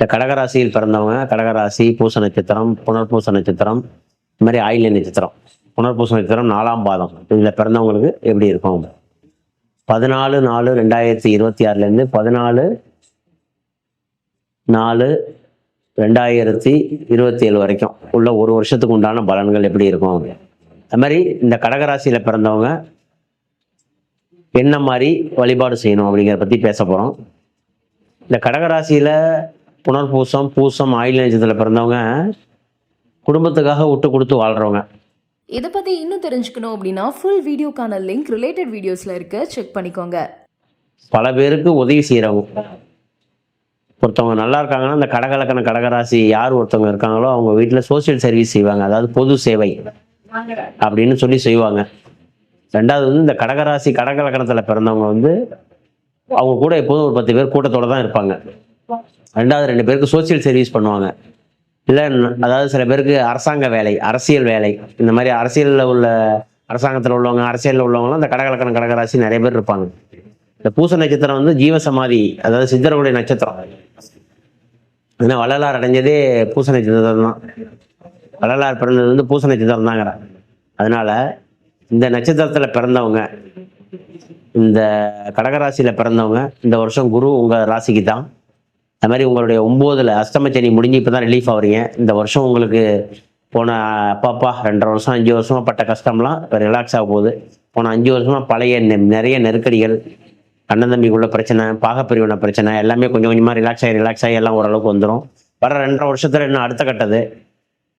இந்த கடகராசியில் பிறந்தவங்க, கடகராசி பூச நட்சத்திரம், புனர்பூச நட்சத்திரம், இந்த மாதிரி ஆயில்ய நட்சத்திரம், புனர்பூச நட்சத்திரம் 4ஆம் பாதம் இதில் பிறந்தவங்களுக்கு எப்படி இருக்கும்? 14/4/2026 14/4/2027 வரைக்கும் உள்ள ஒரு வருஷத்துக்கு உண்டான பலன்கள் எப்படி இருக்கும்? அது மாதிரி இந்த கடகராசியில் பிறந்தவங்க என்ன மாதிரி வழிபாடு செய்யணும் அப்படிங்கிறத பற்றி பேச போகிறோம். இந்த கடகராசியில் புனர்பூசம், பூசம், ஆயில்ய நட்சத்திரத்தில் பிறந்தவங்க குடும்பத்துக்காக விட்டு கொடுத்து வாழ்கிறவங்க. இதை பற்றி இன்னும் தெரிஞ்சுக்கணும் அப்படின்னா ஃபுல் வீடியோக்கான லிங்க் ரிலேட்டட் வீடியோஸில் இருக்க செக் பண்ணிக்கோங்க. பல பேருக்கு உதவி செய்கிறவங்க. ஒருத்தவங்க நல்லா இருக்காங்கன்னா அந்த கடகலக்கண கடகராசி யார் ஒருத்தவங்க இருக்காங்களோ அவங்க வீட்டில் சோசியல் சர்வீஸ் செய்வாங்க, அதாவது பொது சேவை அப்படின்னு சொல்லி செய்வாங்க. ரெண்டாவது வந்து இந்த கடகராசி கடகலக்கணத்தில் பிறந்தவங்க அவங்க கூட எப்போதும் ஒரு 10 பேர் கூட்டத்தோடு தான் இருப்பாங்க. ரெண்டாவது 2 பேருக்கு சோசியல் சர்வீஸ் பண்ணுவாங்க. இல்லை அதாவது சில பேருக்கு அரசாங்க வேலை, அரசியல் வேலை, இந்த மாதிரி அரசாங்கத்தில் உள்ளவங்க, அரசியலில் உள்ளவங்களாம் இந்த கடகலக்கண கடகராசி நிறைய பேர் இருப்பாங்க. இந்த பூச நட்சத்திரம் ஜீவசமாதி, அதாவது சித்தர்களுடைய நட்சத்திரம். ஏன்னா வள்ளலார் அடைஞ்சதே பூச நட்சத்திரம் தான். வள்ளலார் பிறந்தது பூச நட்சத்திரம் தாங்கிற. அதனால இந்த நட்சத்திரத்தில் பிறந்தவங்க, இந்த கடகராசியில் பிறந்தவங்க இந்த வருஷம் குரு உங்கள் ராசிக்கு தான். அது மாதிரி உங்களுடைய 9ல் அஷ்டமச்சனி முடிஞ்சு இப்போ தான் ரிலீஃப் ஆகுறீங்க. இந்த வருஷம் உங்களுக்கு போன 2.5 வருஷம் 5 வருஷமாக பட்ட கஷ்டம்லாம் இப்போ ரிலாக்ஸ் ஆக போகுது. போன 5 வருஷமாக பழைய நிறைய நெருக்கடிகள், அண்ணன் தம்பிக்குள்ள பிரச்சனை, பாகப்பிரிவின பிரச்சனை எல்லாமே கொஞ்சம் கொஞ்சமாக ரிலாக்ஸ் ஆகி எல்லாம் ஓரளவுக்கு வந்துடும். வர 2.5 வருஷத்தில் இன்னும் அடுத்த கட்டது